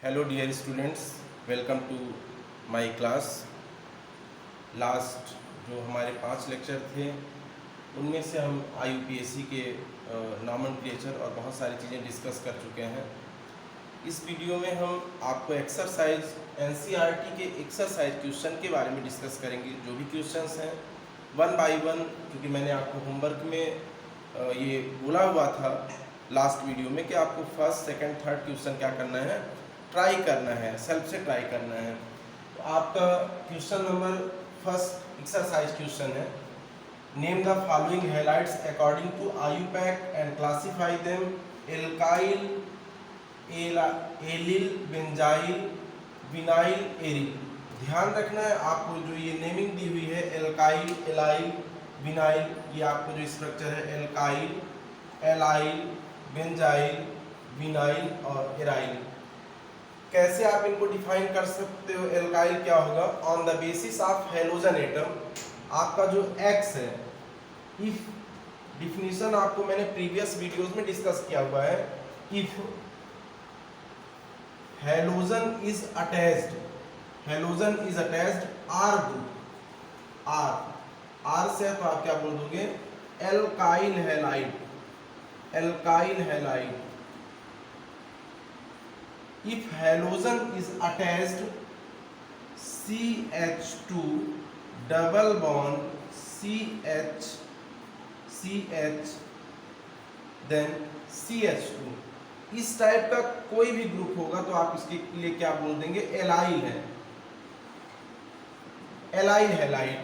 Hello dear students, welcome to my class. Last जो हमारे 5 lecture थे उनमें से हम IUPAC के नॉमेनक्लेचर और बहुत सारी चीज़ें डिस्कस कर चुके हैं। इस वीडियो में हम आपको एक्सरसाइज NCERT के एक्सरसाइज क्वेश्चन के बारे में डिस्कस करेंगे। जो भी क्वेश्चंस हैं 1 बाय 1, क्योंकि मैंने आपको होमवर्क में ये बोला हुआ था लास्ट वीडियो में कि आपको फर्स्ट, सेकंड, थर्ड क्वेश्चन क्या करना है, ट्राई करना है, सेल्फ से ट्राई करना है। तो आपका question number first exercise question है, name the following halides according to IUPAC and classify them alkyl, allyl, benzyl, vinyl, aryl. ध्यान रखना है आपको, जो ये नेमिंग दी हुई है एल्काइल, एलाइल, विनाइल, ये आपको जो स्ट्रक्चर है एल्काइल, एलाइल, बेंजाइल, विनाइल और एराइल, कैसे आप इनको डिफाइन कर सकते हो। एल्काइल क्या होगा, on the basis of halogen atom, आपका जो X है, इफ डिफिनीशन आपको मैंने प्रीवियस वीडियोस में डिस्कस किया हुआ है, if halogen is attached, halogen is attached R group, R से तो आप क्या बोल दोगे, alkyl halide, alkyl halide. If halogen is attached CH2 double bond CH then CH2, इस टाइप का कोई भी ग्रुप होगा तो आप इसके लिए क्या बोल देंगे, एलाइल है, allyl halide.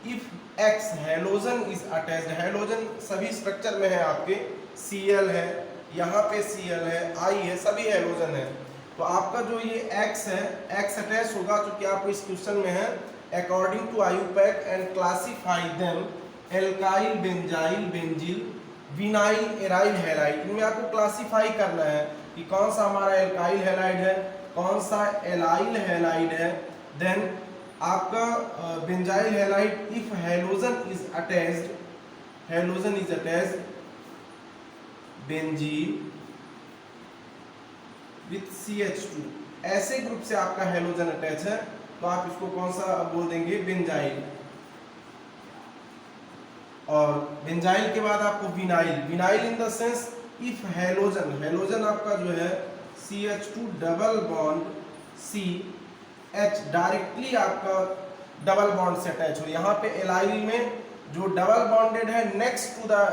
If X halogen is attached, halogen सभी स्ट्रक्चर में है आपके, Cl है, यहाँ पे Cl है, I है, सभी हेलोजन है। तो आपका जो ये X है, X अटैच होगा, जो कि आपको इस क्वेश्चन में है, according to IUPAC and classify them alkyl, benzyl, benzyl, vinyl, aryl halide. इनमें आपको क्लासीफाई करना है कि कौन सा हमारा एल्काइल हैलाइड है, कौन सा एलाइल हैलाइड है। देन आपका benzyl halide, if halogen is attached, halogen is attached benzene with CH2, ऐसे ग्रुप से आपका हेलोजन अटैच है तो आप इसको कौन सा बोल देंगे, बेंजाइल। और बेंजाइल के बाद आपको vinyl, vinyl in the sense if halogen, halogen आपका जो है CH2 double bond CH directly आपका डबल बॉन्ड से अटैच हो। यहाँ पे एलाइल में जो डबल बॉन्डेड है नेक्स्ट टू द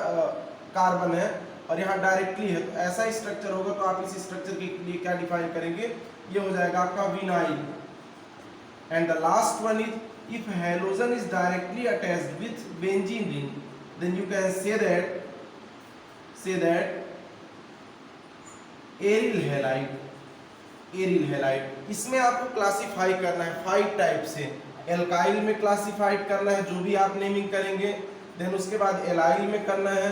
कार्बन है और यहाँ डायरेक्टली है, तो ऐसा ही स्ट्रक्चर होगा। तो आप इस स्ट्रक्चर के लिए क्या डिफाइन करेंगे, ये हो जाएगा आपका vinyl. And the last one is if halogen is directly attached with benzene ring, then you can say that aryl halide, aryl halide. इसमें आपको क्लासीफाई करना है 5 टाइप से। एल्काइल में क्लासीफाइड करना है, जो भी आप नेमिंग करेंगे। देन उसके बाद एलाइल में करना है,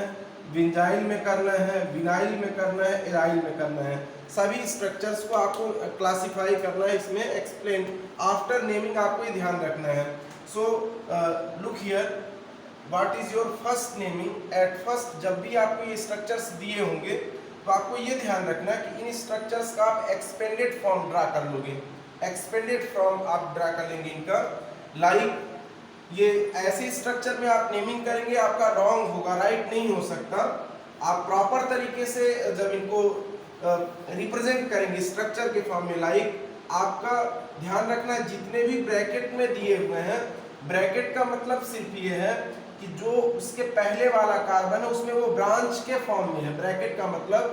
बेंजाइल में करना है, विनाइल में करना है, एराइल में करना है। सभी स्ट्रक्चर्स को आपको क्लासीफाई करना है, इसमें एक्सप्लेन आफ्टर नेमिंग आपको ये ध्यान रखना है। So look here, what is your first naming. At first जब भी आपको ये स्ट्रक्चर्स दिए होंगे तो आपको ये ध्यान रखना है कि इन स्ट्रक्चर्स का आप एक्सपेंडेड फॉर्म ड्रा कर लोगे, एक्सपेंडेड फॉर्म आप ड्रा कर लेंगे इनका। लाइक ये ऐसे स्ट्रक्चर में आप नेमिंग करेंगे, आपका रॉन्ग होगा, राइट नहीं हो सकता। आप प्रॉपर तरीके से जब इनको रिप्रेजेंट करेंगे स्ट्रक्चर के फॉर्म में, लाइक आपका ध्यान रखना है जितने भी ब्रैकेट में दिए हुए हैं, ब्रैकेट का मतलब सिर्फ ये है कि जो उसके पहले वाला कार्बन है उसमें वो ब्रांच के फॉर्म में है। ब्रैकेट का मतलब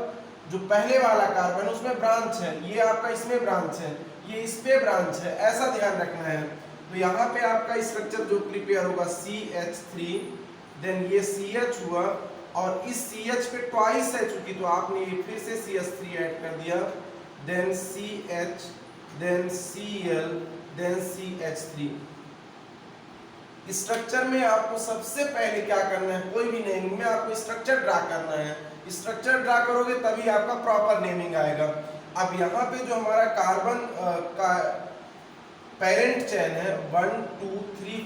जो पहले वाला कार्बन है उसमें ब्रांच है, ये आपका इसमें ब्रांच है, ये इस पे ब्रांच है, ऐसा ध्यान रखना है। तो यहाँ पे आपका स्ट्रक्चर जो प्रिपेयर होगा CH3, देन ये CH हुआ और इस CH पे ट्वाइस है चूंकि, तो आपने ये फिर से CH3 ऐड कर दिया, then CH, then Cl, then CH3। Structure में आपको सबसे पहले क्या करना है, कोई भी नेमिंग में आपको स्ट्रक्चर ड्रा करना है। स्ट्रक्चर ड्रा करोगे तभी आपका प्रॉपर नेमिंग आएगा। अब यहाँ पे जो हमारा कार्बन का पेरेंट चेन है 1 2 3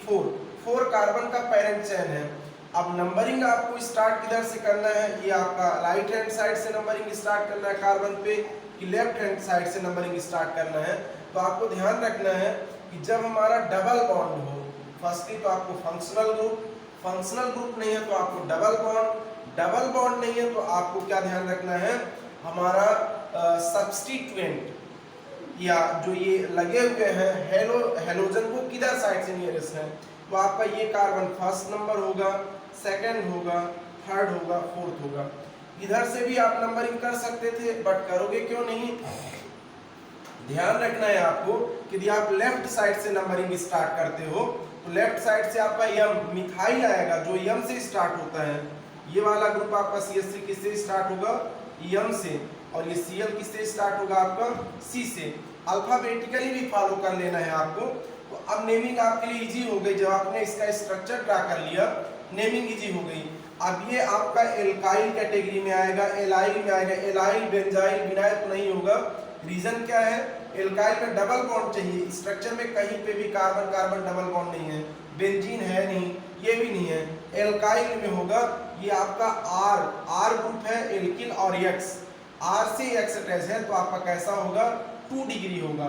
4 कार्बन का पेरेंट चेन है। अब नंबरिंग आपको स्टार्ट किधर से करना है, ये आपका राइट हैंड साइड से नंबरिंग स्टार्ट करना है कार्बन पे, कि लेफ्ट हैंड साइड से नंबरिंग स्टार्ट करना है, तो आपको ध्यान रखना है कि जब हमारा डबल बॉन्ड हो, फर्स्टली तो आपको फंक्शनल ग्रुप नहीं है तो आपको डबल बॉन्ड नहीं है तो आपको क्या ध्यान रखना है, हमारा सब्स्टिट्यूएंट या जो ये लगे हुए हैं हेलोजन को किधर साइड से नियरेस्ट है, तो आपका ये कार्बन फर्स्ट नंबर होगा, सेकंड होगा, थर्ड होगा, फोर्थ होगा। इधर से भी आप नंबरिंग कर सकते थे बट करोगे क्यों नहीं। ध्यान रखना है आपको कि यदि आप लेफ्ट साइड से नंबरिंग स्टार्ट करते हो तो लेफ्ट साइड से आपका यम मिथाइल आएगा जो यम से स्टार्ट होता है। ये वाला ग्रुप आपका CH3 किससे स्टार्ट होगा, यम से, और ये Cl किससे स्टार्ट होगा, आपका C से। अल्फाबेटिकली भी फॉलो कर लेना है आपको। तो अब नेमिंग आपके लिए इजी हो गई, जब आपने इसका स्ट्रक्चर ड्रा कर लिया नेमिंग इजी हो गई। अब ये आपका एल्काइल कैटेगरी में आएगा, एलाइल में आएगा। एलाइल बेंजाइल विनाइल तो नहीं होगा, रीजन क्या है, एल्काइल में डबल बॉन्ड चाहिए, स्ट्रक्चर में कहीं पे भी कार्बन कार्बन डबल बॉन्ड नहीं है, बेंजीन है नहीं, ये भी नहीं है, एल्काइल में होगा। ये आपका आर ग्रुप है, एल्किल और एक्स, आर से एक्स अटैच है तो आपका कैसा होगा, 2 डिग्री होगा।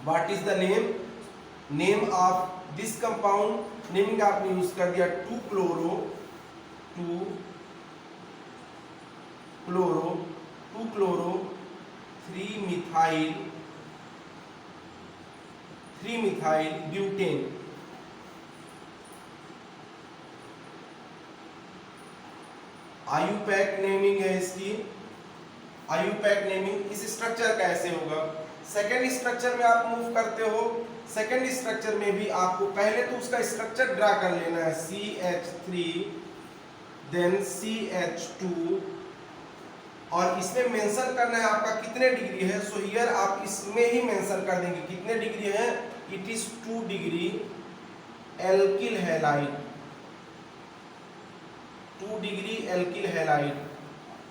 What is the name of this compound, naming आपने यूज कर दिया 2 chloro 3 methyl butane. IUPAC naming है इसकी, आयुपैक नेमिंग। इस स्ट्रक्चर कैसे होगा, सेकेंड स्ट्रक्चर में आप मूव करते हो, सेकेंड स्ट्रक्चर में भी आपको पहले तो उसका स्ट्रक्चर ड्रा कर लेना है, CH3 देन CH2, और इसमें मेंशन करना है आपका कितने डिग्री है। सो हियर आप इसमें ही मेंशन कर देंगे कितने डिग्री है, it is 2 degree alkyl halide, 2 degree alkyl halide.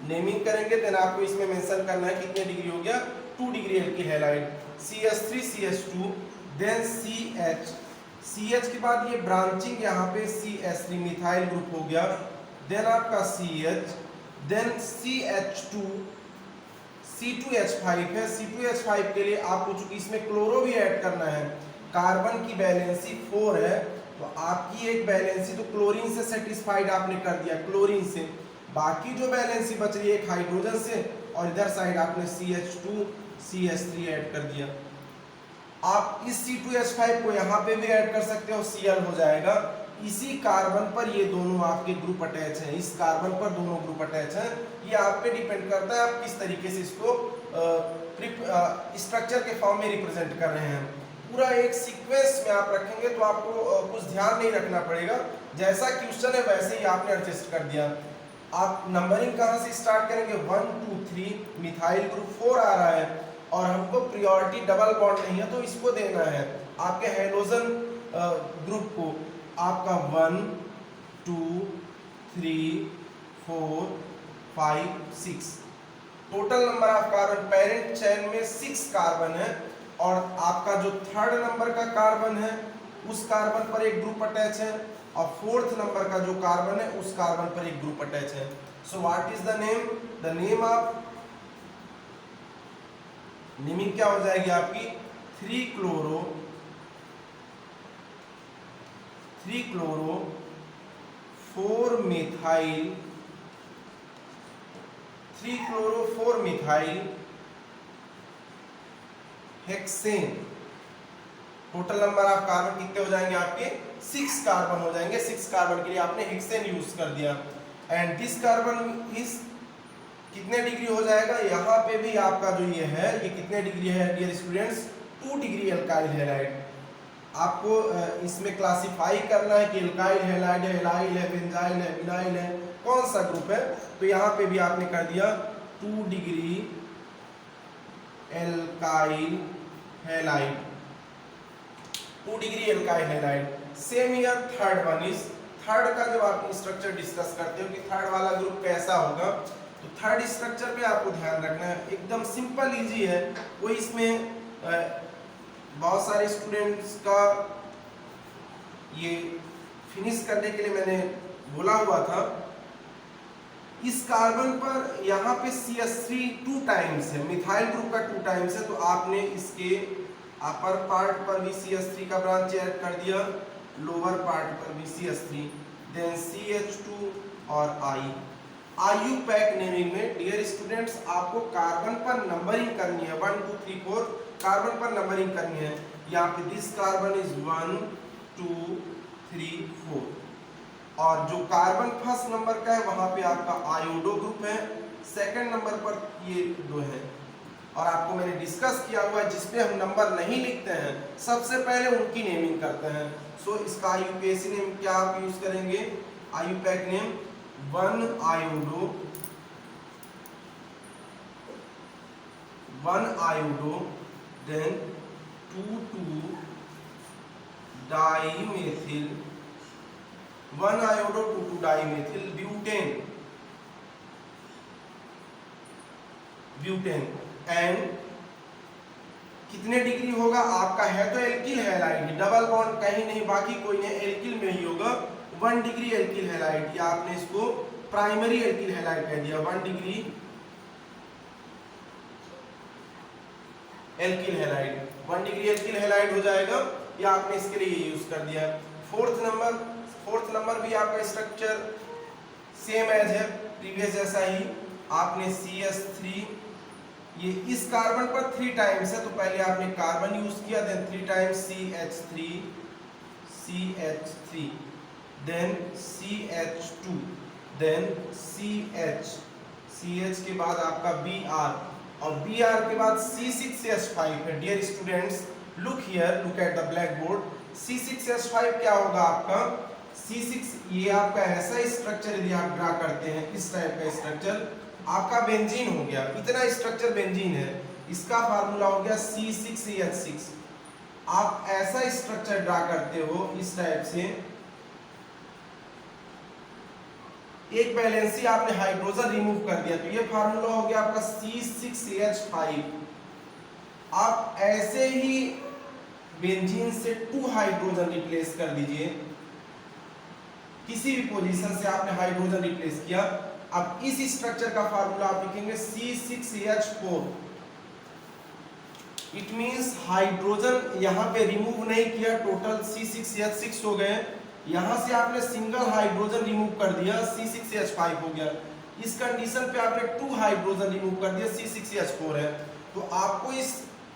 Naming करेंगे देन आपको इसमें मेंशन करना है कितने डिग्री हो गया, 2 degree alkyl halide. CH3 CH2 then CH के बाद ये ब्रांचिंग यहाँ पे CH3 मिथाइल ग्रुप हो गया, देन आपका CH, देन CH2 C2H5 है। C2H5 के लिए आपको चूंकि इसमें क्लोरो भी ऐड करना है, कार्बन की वैलेंसी 4 है तो आपकी एक वैलेंसी तो क्लोरीन से सेटिस्फाइड आपने कर दिया, क्लोरीन से, बाकी जो वैलेंसी बच रही है एक हाइड्रोजन से, और इधर साइड आपने CH2 CH3 ऐड कर दिया। आप इस C2H5 को यहाँ पे भी ऐड कर सकते हो, Cl हो जाएगा। इसी कार्बन पर ये दोनों आपके ग्रुप अटैच हैं, इस कार्बन पर दोनों ग्रुप अटैच हैं। ये आप पे डिपेंड करता है आप किस तरीके से इसको स्ट्रक्चर के फॉर्म में रिप्रेजेंट कर रहे हैं। पूरा एक सीक्वेंस में आप रखेंगे तो आपको कुछ ध्यान नहीं रखना पड़ेगा, जैसा क्वेश्चन है वैसे ही आपने एडजस्ट कर दिया। आप नंबरिंग कहाँ से स्टार्ट करेंगे, 1 2 3, मिथाइल ग्रुप 4 आ रहा है और हमको प्रियोरिटी डबल बॉन्ड नहीं है तो इसको देना है आपके हेलोजन ग्रुप को। आपका 1 2 3 4 5 6 total number of carbon parent chain में 6 कार्बन है, और आपका जो थर्ड नंबर का कार्बन है उस कार्बन पर एक ग्रुप अटैच है, और फोर्थ नंबर का जो कार्बन है उस कार्बन पर एक ग्रुप अटैच है। So what is the name of, naming क्या हो जाएगी आपकी, 3 chloro 4 methyl hexane. Total number of carbon कितने हो जाएंगे आपके, 6 कार्बन हो जाएंगे। 6 कार्बन के लिए आपने हेक्सेन यूज कर दिया। एंड दिस कार्बन इज कितने डिग्री हो जाएगा, यहाँ पे भी आपका जो ये है ये कितने डिग्री है dear students, 2 degree alkyl halide. आपको इसमें क्लासिफाई करना है कि एल्काइल हैलाइड है, एलाइल है, बेंजाइल है, विनाइल है, कौन सा ग्रुप है। तो यहाँ पे भी आपने कर दिया 2 degree alkyl halide, 2 degree alkyl halide. Same year third one is, third का जब आप स्ट्रक्चर डिस्कस करते हो कि थर्ड वाला ग्रुप कैसा होगा, तो थर्ड स्ट्रक्चर पे आपको ध्यान रखना है, एकदम सिंपल इजी है। कोई इसमें बहुत सारे स्टूडेंट्स का ये फिनिश करने के लिए मैंने बोला हुआ था, इस कार्बन पर यहाँ पे CH3 2 टाइम्स है, मिथाइल ग्रुप का 2 टाइम्स है, तो आपने इसके अपर पार्ट पर भी CH3 का ब्रांच ऐड कर दिया, लोअर पार्ट पर भी CH3, देन CH2 और IUPAC नेमिंग में डियर स्टूडेंट्स आपको कार्बन पर नंबरिंग करनी है, 1 2 3 4 कार्बन पर नंबरिंग करनी है। यहाँ पे दिस कार्बन इज 1 2 3 4, और जो कार्बन फर्स्ट नंबर का है वहां पे आपका आयोडो ग्रुप है, सेकंड नंबर पर ये दो है, और आपको मैंने डिस्कस किया हुआ है जिसपे हम नंबर नहीं लिखते हैं सबसे पहले उनकी नेमिंग करते हैं। सो इसका IUPAC नेम क्या आप यूज करेंगे, IUPAC name 1 iodo, 1 iodo, then 2 2 dimethyl, 1 iodo 2 2 dimethyl butane, butane, and कितने डिग्री होगा आपका, है तो एल्किल हैलाइड, डबल बॉन्ड कहीं नहीं, बाकी कोई नहीं, एल्किल में ही होगा, 1 डिग्री एल्किल हैलाइड, या आपने इसको प्राइमरी एल्किल हैलाइड कह दिया, 1 degree alkyl halide, 1 degree alkyl halide हो जाएगा, या आपने इसके लिए यूज कर दिया। फोर्थ नंबर भी आपका स्ट्रक्चर सेम एज है प्रीवियस जैसा ही, आपने CH3, ये इस कार्बन पर 3 टाइम्स है, तो पहले आपने कार्बन यूज किया, then 3 times CH3, CH3, then CH2, then CH के बाद आपका Br, और Br के बाद C6H5 है। Dear students look here, look at the blackboard, C6H5 क्या होगा आपका, C6 ये आपका ऐसा स्ट्रक्चर यदि आप ड्रा करते हैं, इस टाइप का स्ट्रक्चर आपका बेंजीन हो गया, इतना स्ट्रक्चर बेंजीन है, इसका फार्मूला हो गया C6H6। आप ऐसा स्ट्रक्चर ड्रा करते हो इस टाइप से, एक वैलेंसी आपने हाइड्रोजन रिमूव कर दिया, तो ये फार्मूला हो गया आपका C6H5। आप ऐसे ही बेंजीन से 2 हाइड्रोजन रिप्लेस कर दीजिए, किसी भी पोजीशन से आपने हाइड्रोजन रिप्लेस किया, अब इस स्ट्रक्चर का फार्मूला आप लिखेंगे C6H4। इट मींस हाइड्रोजन यहाँ पे रिमूव नहीं किया, टोटल C6H6 हो गए, यहाँ से आपने सिंगल हाइड्रोजन रिमूव कर दिया, C6H5 हो गया, इस कंडीशन पे आपने 2 हाइड्रोजन रिमूव कर दिया, C6H4 है, तो आपको इस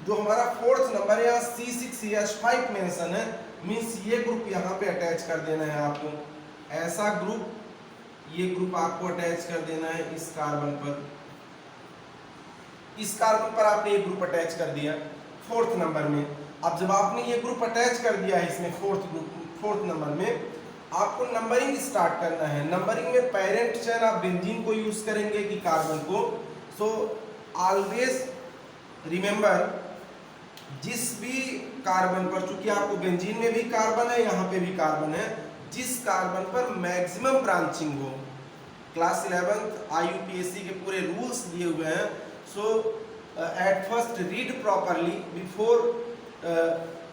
जो हमारा फोर्थ नंबर है यहाँ C6H5 मेंशन है, मींस ये ग्रुप यहाँ पे अटैच कर देना है आपको, ऐसा ग्रुप, ये ग्रुप आपको अटैच कर देना है इस कार्बन पर, इस कार्बन पर आपने ये ग्रुप अटैच कर दिया फोर्थ नंबर में। अब जब आपने ये ग्रुप अटैच कर दिया है इसमें फोर्थ नंबर में, आपको नंबरिंग स्टार्ट करना है। नंबरिंग में पेरेंट चेन आप बेंजीन को यूज करेंगे कि कार्बन को, सो ऑलवेज रिमेंबर जिस भी कार्बन पर, चूंकि आपको बेंजीन में भी कार्बन है, यहाँ पे भी कार्बन है, जिस कार्बन पर मैक्सिमम ब्रांचिंग हो, क्लास 11th IUPAC के पूरे रूल्स दिए हुए हैं, so at first read properly before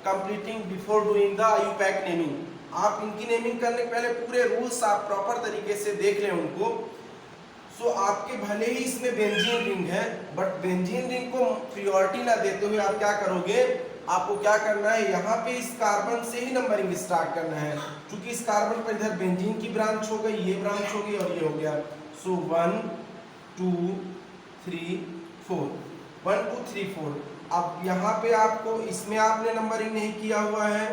completing, before doing the IUPAC naming. आप इनकी नेमिंग करने के पहले पूरे रूल्स आप प्रॉपर तरीके से देख लें उनको। सो आपके भले ही इसमें बेंजीन रिंग है, बट बेंजीन रिंग को प्रियोरिटी ना देते हुए आप क्या करोगे, आपको क्या करना है, यहाँ पे इस कार्बन से ही नंबरिंग स्टार्ट करना है, क्योंकि इस कार्बन पर इधर बेंजीन की ब्रांच हो गई, ये ब्रांच हो गई और ये हो गया। सो 1 2 3 4, 1 2 3 4। अब यहाँ पे आपको, इसमें आपने नंबरिंग नहीं किया हुआ है,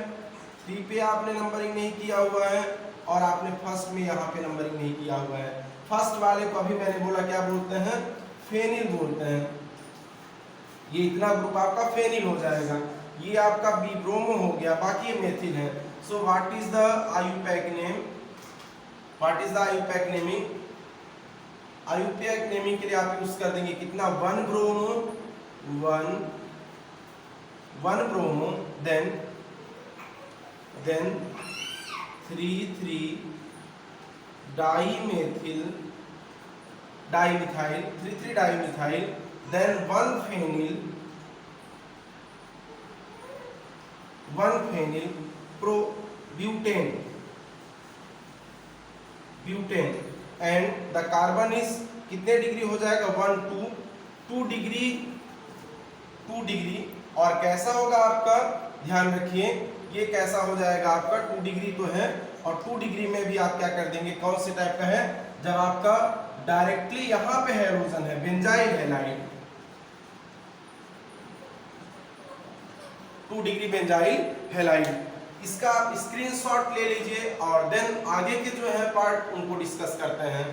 3 पे आपने नंबरिंग नहीं किया हुआ है, और आपने फर्स्ट में यहाँ पे नंबरिंग नहीं किया हुआ है। फर्स्ट वाले को अभी मैंने बोला क्या बोलते हैं, फेनिल बोलते हैं, ये इतना ग्रुप आपका फेनिल हो जाएगा, ये आपका बी ब्रोमो हो गया, बाकी ये मेथिल है। So what is the IUPAC name, what is the IUPAC naming, IUPAC naming के लिए आप यूज कर देंगे कितना, 1 bromo, 1 bromo, then 3 3 dimethyl, dimethyl, 3 3 dimethyl, then 1 phenyl, 1 phenyl pro butane, butane, and the carbon is कितने degree हो जाएगा 1 2 degree 2 degree. और कैसा होगा आपका, ध्यान रखिए ये कैसा हो जाएगा आपका 2 डिग्री तो है, और 2 डिग्री में भी आप क्या कर देंगे, कौन से टाइप का है, जब आपका डायरेक्टली यहां पे हैलोजन है, benzyl halide, 2 degree benzyl halide. इसका आप स्क्रीनशॉट ले लीजिए और देन आगे के जो है पार्ट उनको डिस्कस करते हैं।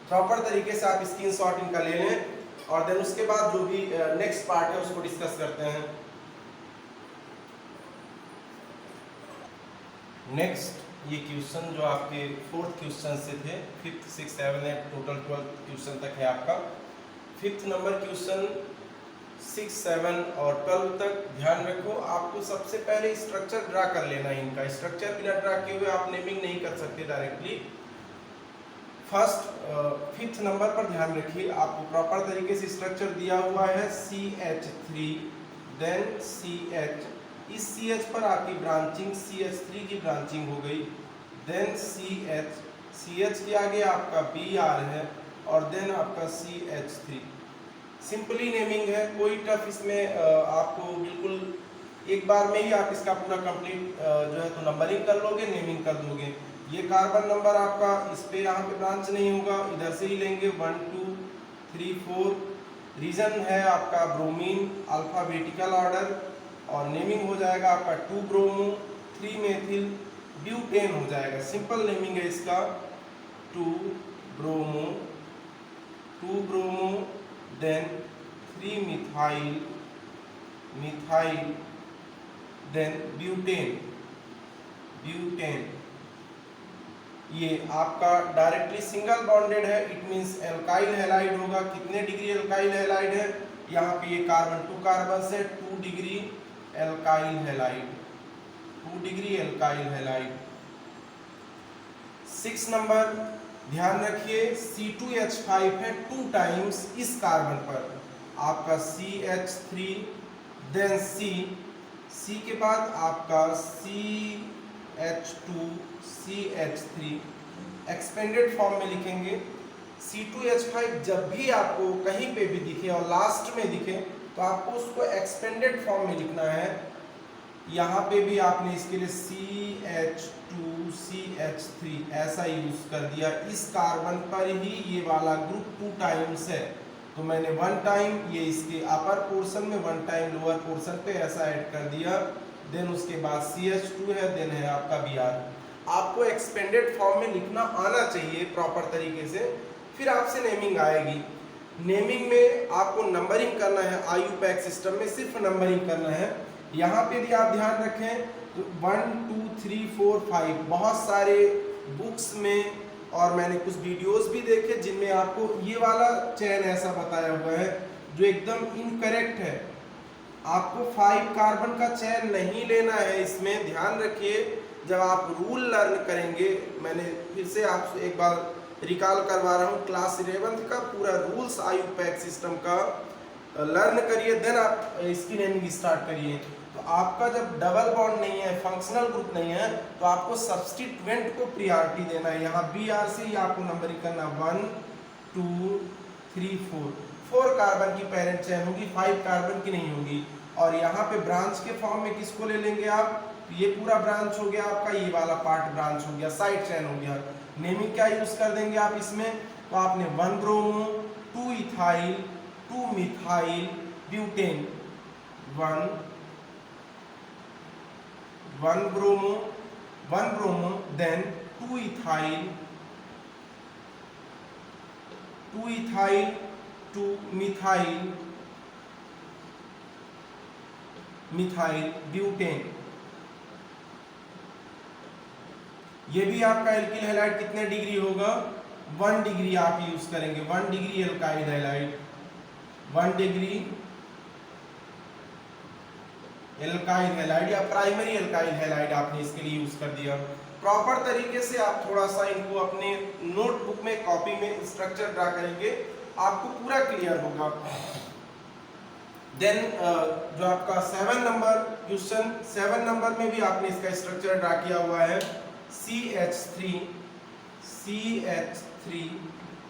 प्रॉपर तरीके से आप स्क्रीनशॉट इनका ले लें और देन उसके बाद जो भी नेक्स्ट पार्ट है उसको डिस्कस करते हैं। नेक्स्ट ये क्वेश्चन जो आपके 4th क्वेश्चन से थे, 5th 6th 7th 8 total 12 question तक है आपका। 5th नंबर क्वेश्चन 6 7 और 12 तक ध्यान रखो, आपको सबसे पहले स्ट्रक्चर ड्रा कर लेना है। इनका स्ट्रक्चर बिना ड्रा किए हुए आप नेमिंग नहीं कर सकते डायरेक्टली। फर्स्ट 5th नंबर पर ध्यान रखिए, आपको प्रॉपर तरीके से स्ट्रक्चर दिया हुआ है CH3 देन CH, इस CH पर आपकी ब्रांचिंग CH3 की ब्रांचिंग हो गई, देन CH के आगे आपका Br है और देन आपका CH3। सिंपली नेमिंग है, कोई टफ इसमें आपको बिल्कुल एक बार में ही आप इसका पूरा कंप्लीट जो है तो नंबरिंग कर लोगे, नेमिंग कर दोगे। ये कार्बन नंबर आपका इस पे यहाँ पे ब्रांच नहीं होगा, इधर से ही लेंगे 1 2 3 4। रीजन है आपका ब्रोमीन अल्फाबेटिकल ऑर्डर, और नेमिंग हो जाएगा आपका 2 ब्रोमो 3 मेथिल ब्यूटेन हो जाएगा। सिंपल नेमिंग है इसका 2 bromo then 3 methyl then butane. ये आपका डायरेक्टली सिंगल बॉन्डेड है, इट मींस एल्काइल हैलाइड होगा। कितने डिग्री एल्काइल हैलाइड है, यहाँ पे ये कार्बन 2 कार्बन से 2 degree alkyl halide, 2 degree alkyl halide. 6 number ध्यान रखिए C2H5 है 2 टाइम्स इस कार्बन पर, आपका CH3 देन C के बाद आपका CH2 CH3 एक्सपेंडेड फॉर्म में लिखेंगे। C2H5 जब भी आपको कहीं पे भी दिखे और लास्ट में दिखे तो आपको उसको एक्सपेंडेड फॉर्म में लिखना है। यहाँ पे भी आपने इसके लिए CH2 CH3 ऐसा यूज कर दिया। इस कार्बन पर ही ये वाला ग्रुप 2 टाइम्स है, तो मैंने 1 टाइम ये इसके अपर पोर्शन में, 1 टाइम लोअर पोर्शन पे ऐसा ऐड कर दिया। देन उसके बाद CH2 है, देन है आपका Br। आपको एक्सपेंडेड फॉर्म में लिखना आना चाहिए प्रॉपर तरीके से, फिर आपसे नेमिंग आएगी। नेमिंग में आपको नंबरिंग करना है, IUPAC सिस्टम में सिर्फ नंबरिंग करना है। यहाँ पे भी आप ध्यान रखें तो 1 2 3 4 5 बहुत सारे बुक्स में और मैंने कुछ वीडियोस भी देखे जिनमें आपको ये वाला चेन ऐसा बताया हुआ है जो एकदम इनकरेक्ट है। आपको 5 कार्बन का चेन नहीं लेना है। इसमें ध्यान रखिए, जब आप रूल लर्न करेंगे, मैंने फिर से आपसे एक बार रिकॉल करवा रहा हूँ, क्लास 11th का पूरा रूल्स IUPAC सिस्टम का लर्न करिए, देन आप इसकी नेमिंग स्टार्ट करिए। तो आपका जब डबल बॉन्ड नहीं है, फंक्शनल ग्रुप नहीं है, तो आपको सब्स्टिट्यूएंट को प्रियॉरिटी देना है। यहाँ Br से ही आपको नंबरिंग करना 1 2 3 4 कार्बन की पेरेंट चेन होगी, 5 कार्बन की नहीं होगी। और यहाँ पे ब्रांच के फॉर्म में किसको ले लेंगे आप, ये पूरा ब्रांच हो गया आपका, ये वाला पार्ट ब्रांच हो गया, साइड चेन हो गया। नेमिंग क्या यूज कर देंगे आप इसमें, तो आपने 1 bromo 2 ethyl 2 methyl butane, 1 bromo then 2 ethyl 2 methyl butane. ये भी आपका एल्किल हैलाइड कितने डिग्री होगा, 1 डिग्री आप यूज करेंगे, 1 degree alkyl halide, 1 degree alkyl halide या प्राइमरी एल्काइल हैलाइड आपने इसके लिए यूज कर दिया। प्रॉपर तरीके से आप थोड़ा सा इनको अपने नोटबुक में, कॉपी में स्ट्रक्चर ड्रा करेंगे, आपको पूरा क्लियर होगा। देन जो आपका 7 नंबर क्वेश्चन, 7 नंबर में भी आपने इसका स्ट्रक्चर ड्रा किया हुआ है। CH3 3,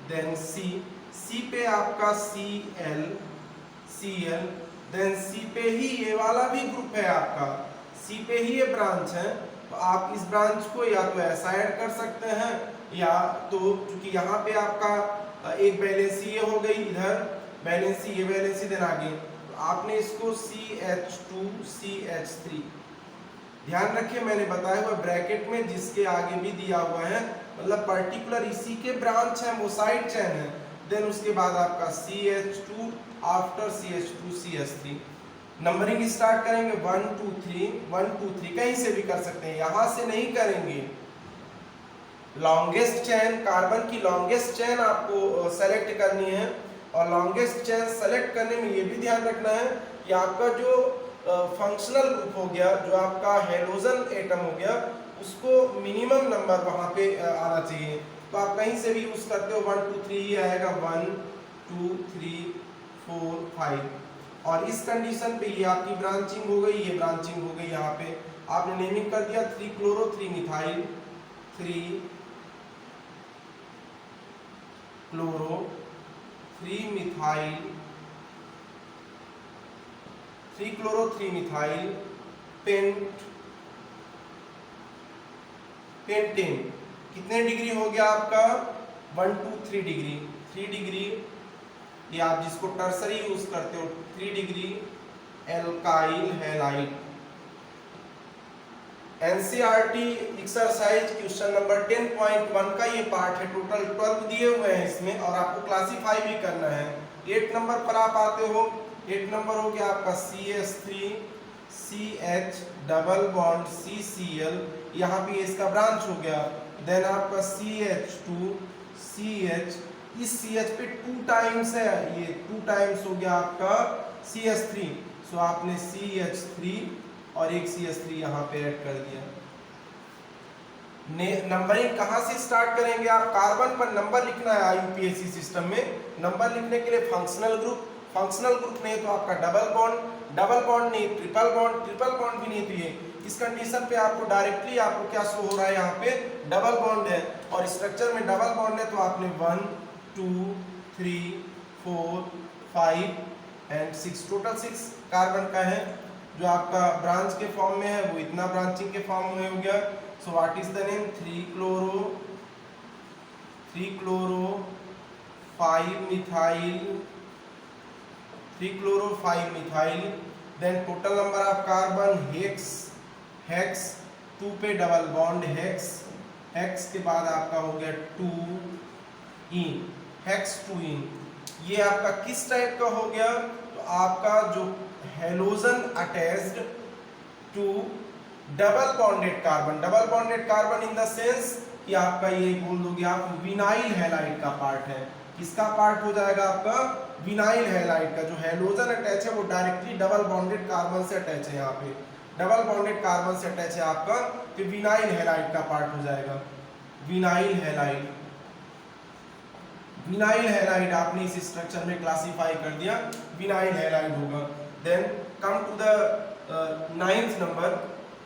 देन सी पे आपका Cl, देन सी पे ही ये वाला भी ग्रुप है आपका, सी पे ही ये ब्रांच है, तो आप इस ब्रांच को या तो ऐसा ऐड कर सकते हैं या तो, क्योंकि यहाँ पे आपका एक वैलेंसी ये हो गई, इधर वैलेंसी ये वैलेंसी देना आगे, तो आपने इसको CH2 CH3, ध्यान रखिए मैंने बताया हुआ ब्रैकेट में जिसके आगे भी दिया हुआ है, मतलब पर्टिकुलर इसी के ब्रांच है, वो साइड चेन है, देन उसके बाद आपका CH2 after CH2 CH3, numbering start करेंगे 1 2 3 1 2 3, कहीं से भी कर सकते हैं, यहां से नहीं करेंगे। लॉन्गेस्ट चेन, कार्बन की लॉन्गेस्ट चेन आपको सेलेक्ट करनी है, और लॉन्गेस्ट चेन सेलेक्ट करने में ये भी ध्यान रखना है कि आपका जो फंक्शनल ग्रुप हो गया, जो आपका हेलोजन एटम हो गया, उसको मिनिमम नंबर वहां पे आना चाहिए, तो आप कहीं से भी यूज करते हो 1 2 3 ही आएगा, 1 2 3 4 5, और इस कंडीशन पे ये आपकी ब्रांचिंग हो गई, ये ब्रांचिंग हो गई, यहाँ पे आपने नेमिंग कर दिया 3 chloro 3 methyl, 3 chloro 3 methyl, 3 chloro 3 methyl pentane, कितने डिग्री हो गया आपका 1 2 3 डिग्री, 3 डिग्री, ये आप जिसको टर्सरी यूज करते हो 3 degree alkyl halide. NCERT exercise question number 10.1 का ये पार्ट है, टोटल 12 दिए हुए हैं इसमें, और आपको क्लासीफाई भी करना है। 8 नंबर पर आप आते हो, 8 नंबर हो गया आपका CH3 CH double bond CCl, यहाँ पे इसका ब्रांच हो गया, देन आपका CH2 CH, इस CH पे 2 टाइम्स है, ये 2 टाइम्स हो गया आपका CH3, सो आपने CH3 और एक CH3 यहाँ पे ऐड कर दिया। नंबरिंग कहाँ से स्टार्ट करेंगे आप, कार्बन पर नंबर लिखना है IUPAC सिस्टम में, नंबर लिखने के लिए फंक्शनल ग्रुप नहीं तो आपका डबल बॉन्ड नहीं, ट्रिपल बॉन्ड भी नहीं, तो ये इस कंडीशन पे आपको डायरेक्टली आपको क्या शो हो रहा है, यहाँ पे डबल बॉन्ड है, और स्ट्रक्चर में डबल बॉन्ड है, तो आपने 1 2 3 4 5 एंड 6, टोटल 6 कार्बन का है, जो आपका ब्रांच के फॉर्म में है वो इतना ब्रांचिंग के फॉर्म में हो गया। So what is the name, 3 chloro 5 methyl, then total number of carbon hex 2 पे डबल बॉन्ड हेक्स के बाद आपका हो गया 2 इन, हेक्स 2 इन, ये आपका किस टाइप का हो गया, तो आपका जो halogen attached to double bonded carbon in the sense कि आपका ये बोल दोगे आप विनाइल हैलाइड का पार्ट है, किसका पार्ट हो जाएगा आपका विनाइल हैलाइड का, जो हेलोजन अटैच है वो डायरेक्टली डबल बॉन्डेड कार्बन से अटैच है, यहाँ पे डबल बॉन्डेड कार्बन से अटैच है आपका, तो विनाइल हैलाइड का पार्ट हो जाएगा, विनाइल हैलाइड आपने इस स्ट्रक्चर में क्लासिफाई कर दिया, विनाइल हैलाइड होगा। Then come to the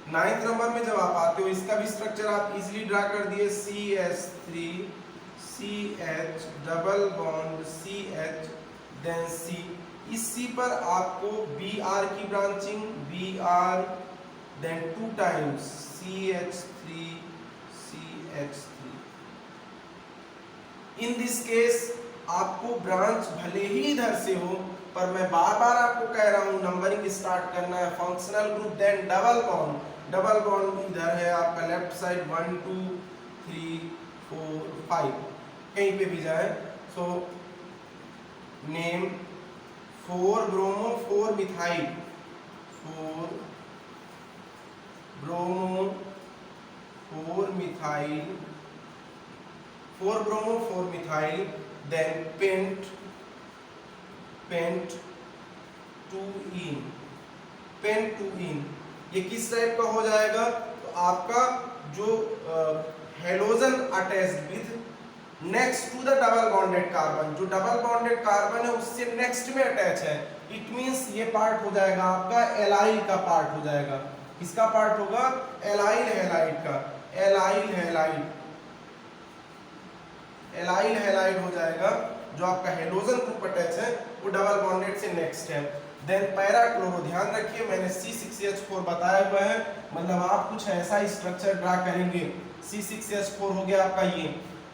9th number में जब आप आते हो, इसका भी स्ट्रक्चर आप इजीली ड्रा कर दिए, CH3 CH double bond CH, then C, इस C पर आपको Br की branching, Br, then 2 times CH3 CH3, in this case आपको ब्रांच भले ही इधर से हो, पर मैं बार बार आपको कह रहा हूं नंबरिंग स्टार्ट करना है functional group, then double bond इधर है आपका लेफ्ट साइड 1 2 3 4 5, कहीं पे भी जाए, so name 4 bromo 4 methyl, 4 bromo 4 methyl, 4 bromo 4 methyl, then pent 2 ene, ये किस टाइप का हो जाएगा, तो आपका जो halogen attached with next to the double bonded carbon, जो डबल बॉन्डेड कार्बन है उससे नेक्स्ट में अटैच है, इट मींस ये पार्ट हो जाएगा आपका एलाइल का पार्ट हो जाएगा, किसका पार्ट होगा, एलाइल हैलाइड का, एलाइल हैलाइड हो जाएगा, जो आपका हेलोजन ग्रुप अटैच है वो डबल बॉन्डेड से नेक्स्ट है। देन पैरा क्लोरो, ध्यान रखिए मैंने C6H4 बताया हुआ है, मतलब आप कुछ ऐसा स्ट्रक्चर ड्रा करेंगे, C6H4 हो गया आपका ये।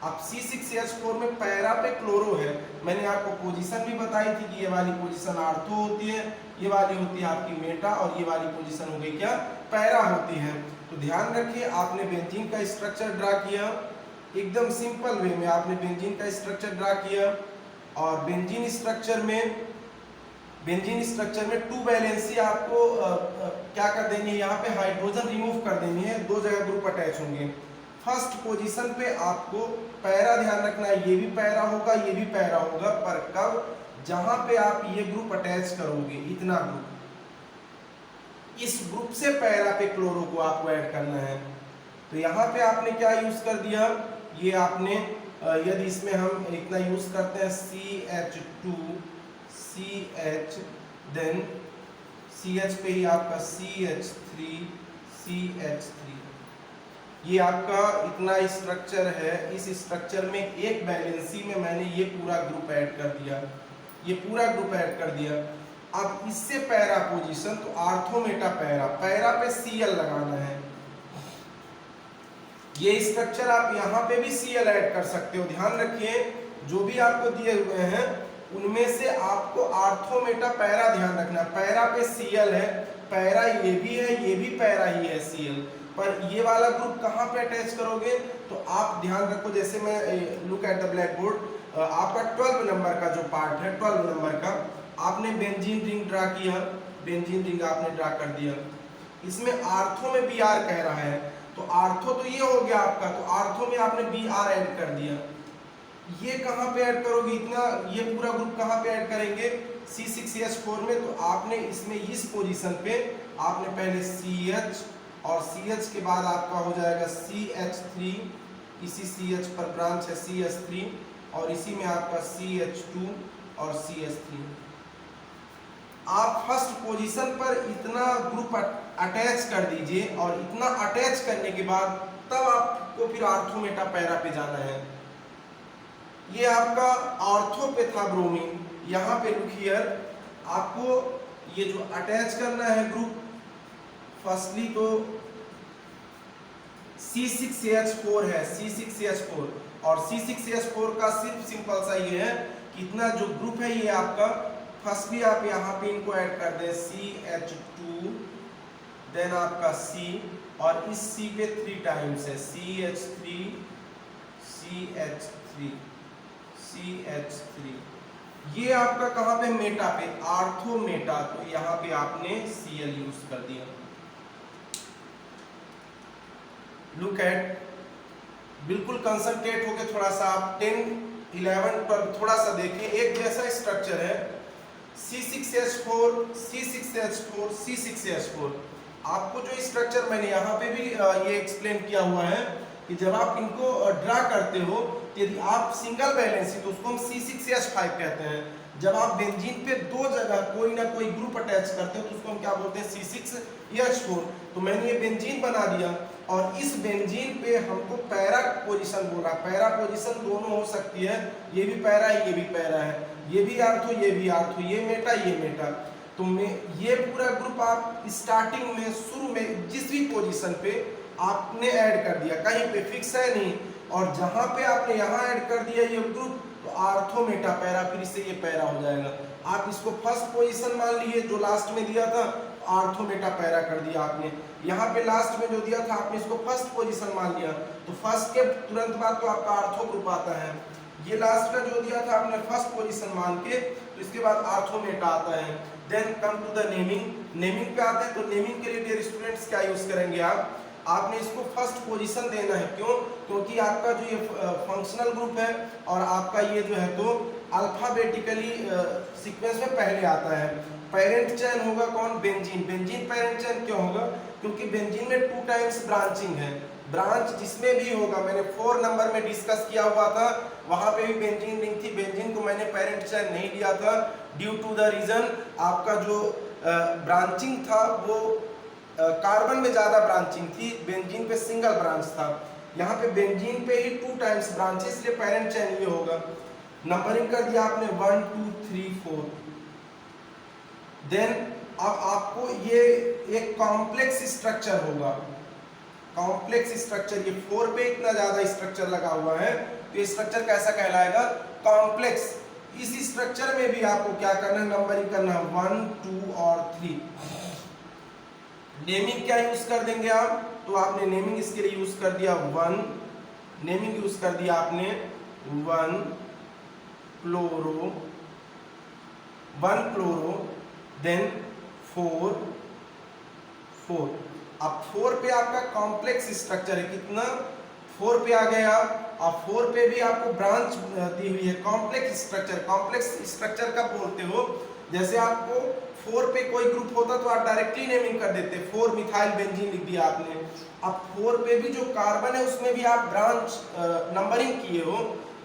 अब C6H4 में पैरा पे क्लोरो है, मैंने आपको पोजीशन भी बताई थी कि ये वाली पोजीशन आर्थो होती है, ये वाली होती है आपकी मेटा, और ये वाली पोजीशन हो गई क्या, पैरा होती है। तो ध्यान रखिए आपने बेंजीन का स्ट्रक्चर ड्रा किया, एकदम सिंपल वे में आपने बेंजीन का स्ट्रक्चर ड्रा किया, और बेंजीन स्ट्रक्चर में टू वैलेंसी आपको क्या कर देनी है, यहाँ पे हाइड्रोजन रिमूव कर देनी है, दो जगह ग्रुप अटैच होंगे। फर्स्ट पोजीशन पे आपको पैरा ध्यान रखना है, ये भी पैरा होगा, ये भी पैरा होगा, पर कब, जहां पे आप ये ग्रुप अटैच करोगे, इतना ग्रुप, इस ग्रुप से पैरा पे क्लोरो को आपको ऐड करना है। तो यहाँ पे आपने क्या यूज कर दिया, ये आपने यदि इसमें हम इतना यूज करते हैं CH2 CH, देन CH पे ही आपका CH3 CH3, ये आपका इतना स्ट्रक्चर है। इस स्ट्रक्चर में एक वैलेंसी में मैंने ये पूरा ग्रुप ऐड कर दिया, ये पूरा ग्रुप ऐड कर दिया। अब इससे पैरा पोजीशन, तो आर्थो मेटा पैरा, पैरा पे Cl लगाना है। ये स्ट्रक्चर आप यहाँ पे भी Cl ऐड कर सकते हो, ध्यान रखिए जो भी आपको दिए हुए हैं उनमें से आपको आर्थो मेटा पैरा ध्यान रखना, पैरा पे Cl है, पैरा ये भी है, ये भी पैरा ही है Cl, पर ये वाला ग्रुप कहाँ पे अटैच करोगे, तो आप ध्यान रखो, जैसे मैं look at the black board, आपका 12 नंबर का जो पार्ट है, 12 नंबर का आपने बेंजीन रिंग ड्रा किया, बेंजीन रिंग आपने ड्रा कर दिया, इसमें आर्थो में Br कह रहा है, तो आर्थो तो ये हो गया आपका, तो आर्थो में आपने Br ऐड कर दिया। ये कहाँ पे ऐड करोगे, इतना ये पूरा ग्रुप कहाँ पे ऐड करेंगे, C6H4 में, तो आपने इसमें इस पोजीशन पे आपने पहले CH, और CH के बाद आपका हो जाएगा CH3, इसी CH पर ब्रांच है CH3, और इसी में आपका CH2 और CH3। आप फर्स्ट पोजीशन पर इतना ग्रुप अटैच कर दीजिए, और इतना अटैच करने के बाद तब आपको फिर आर्थो मेटा पैरा पे जाना है। ये आपका ऑर्थो पे था ब्रोमीन, यहाँ पे लुक हियर, आपको ये जो अटैच करना है ग्रुप, फर्स्टली तो C6H4 है, C6H4, और C6H4 का सिर्फ सिंपल सा ये है कि इतना जो ग्रुप है ये आपका, फर्स्टली आप यहाँ पे इनको ऐड कर दें CH2, देन आपका C, और इस C पे 3 टाइम्स है CH3 CH3 CH3, ये आपका कहाँ पे, मेटा पे, आर्थो मेटा, तो यहाँ पे आपने Cl यूज कर दिया। लुक एट, बिल्कुल कंसंट्रेट होके थोड़ा सा आप 10, 11, 12 थोड़ा सा देखें, एक जैसा स्ट्रक्चर है, C6H4 C6H4 C6H4। आपको जो स्ट्रक्चर मैंने यहाँ पे भी ये एक्सप्लेन किया हुआ है कि जब आप इनको ड्रा करते हो, यदि आप सिंगल वैलेंसी तो उसको हम C6H5 कहते हैं, जब आप बेंजीन पे दो जगह कोई ना कोई ग्रुप अटैच करते हो तो उसको हम क्या बोलते हैं, C6H4। तो मैंने ये बेंजीन बना दिया, और इस बेंजीन पे हमको पैरा पोजीशन बोल रहा है, पैरा पोजीशन दोनों हो सकती है, ये भी पैरा है, ये भी पैरा है, ये भी आर्थो, ये भी आर्थो, ये मेटा, ये मेटा। तो ये पूरा ग्रुप आप स्टार्टिंग में, शुरू में जिस भी पोजीशन पे आपने ऐड कर दिया, कहीं पे फिक्स है नहीं, और जहां पे आपने यहाँ ऐड कर दिया ये ग्रुप, तो आर्थो मेटा पैरा, फिर इससे ये पैरा हो जाएगा। आप इसको फर्स्ट पोजीशन मान लिए, जो लास्ट में दिया था आर्थो मेटा पैरा कर दिया आपने, यहाँ पे लास्ट में जो दिया था आपने इसको फर्स्ट पोजीशन मान लिया, तो फर्स्ट के तुरंत बाद तो आपका आर्थो ग्रुप आता है। ये लास्ट का जो दिया था आपने फर्स्ट पोजीशन मान के, तो इसके बाद आर्थो मेटा आता है। Then come to the naming, naming पे आते हैं, तो नेमिंग के लिए डियर स्टूडेंट्स क्या यूज करेंगे आपने इसको फर्स्ट पोजीशन देना है, क्यों, क्योंकि आपका जो ये फंक्शनल ग्रुप है और आपका ये जो है तो अल्फाबेटिकली सीक्वेंस में पहले आता है। पेरेंट चेन होगा कौन, बेंजीन, बेंजीन पेरेंट चेन क्यों होगा, क्योंकि बेंजीन में 2 टाइम्स ब्रांचिंग है, ब्रांच जिसमें भी होगा, मैंने 4 नंबर में डिस्कस किया हुआ था, वहां पे भी बेंजीन रिंग थी, बेंजीन को मैंने पेरेंट चेन नहीं दिया था ड्यू टू द रीजन आपका जो ब्रांचिंग था वो कार्बन में ज्यादा ब्रांचिंग थी, बेंजीन पे सिंगल ब्रांच था। यहाँ पे बेंजीन पे ही 2 टाइम्स ब्रांच है, इसलिए पेरेंट चेन ये होगा। नंबरिंग कर दिया आपने 1 2 3 4। देन अब आपको ये एक कॉम्प्लेक्स स्ट्रक्चर होगा, कॉम्प्लेक्स स्ट्रक्चर, ये 4 पे इतना ज्यादा स्ट्रक्चर लगा हुआ है तो ये स्ट्रक्चर कैसा कहलाएगा, कॉम्प्लेक्स। इस स्ट्रक्चर में भी आपको क्या करना है, नंबरिंग करना है 1 2 और 3। नेमिंग क्या यूज कर देंगे आप, तो आपने नेमिंग इसके लिए यूज कर दिया 1, नेमिंग यूज कर दिया आपने 1 क्लोरो, 1 क्लोरो, देन 4 4। अब 4 पे आपका कॉम्प्लेक्स स्ट्रक्चर है, कितना 4 पे आ गया। अब 4 पे भी आपको ब्रांच दी हुई है, कॉम्प्लेक्स स्ट्रक्चर। कॉम्प्लेक्स स्ट्रक्चर कब बोलते हो, जैसे आपको 4 पे कोई ग्रुप होता तो आप डायरेक्टली नेमिंग कर देते, 4 मिथाइल बेंजीन लिख दिया आपने। अब 4 पे भी जो कार्बन है उसमें भी आप ब्रांच नंबरिंग किए हो,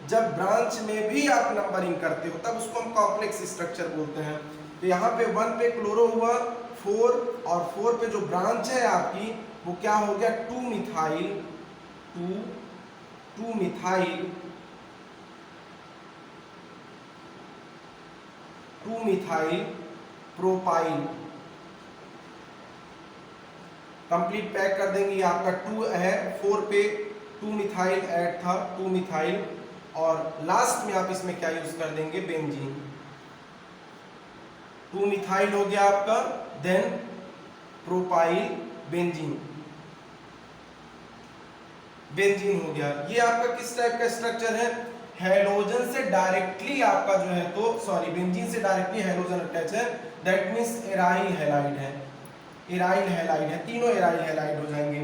जब ब्रांच में भी आप नंबरिंग करते हो तब उसको हम कॉम्प्लेक्स स्ट्रक्चर बोलते हैं। तो यहाँ पे 1 पे क्लोरो हुआ, 4 और 4 पे जो ब्रांच है आपकी वो क्या हो गया, 2 methyl, 2 methyl, 2 methyl propyl. Complete pack कर देंगे, ये आपका 2 है, 4 पे 2 मिथाइल ऐड था, 2 मिथाइल, और लास्ट में आप इसमें क्या यूज कर देंगे, बेंजीन। 2 मिथाइल हो गया आपका, देन प्रोपाइल बेंजीन, बेंजीन हो गया। ये आपका किस टाइप का स्ट्रक्चर है, हेलोजन से डायरेक्टली आपका जो है तो सॉरी बेंजीन से डायरेक्टली हेलोजन अटैच है, दैट मींस एराइल हैलाइड है, एराइल हैलाइड है, तीनों एराइल हैलाइड हो जाएंगे।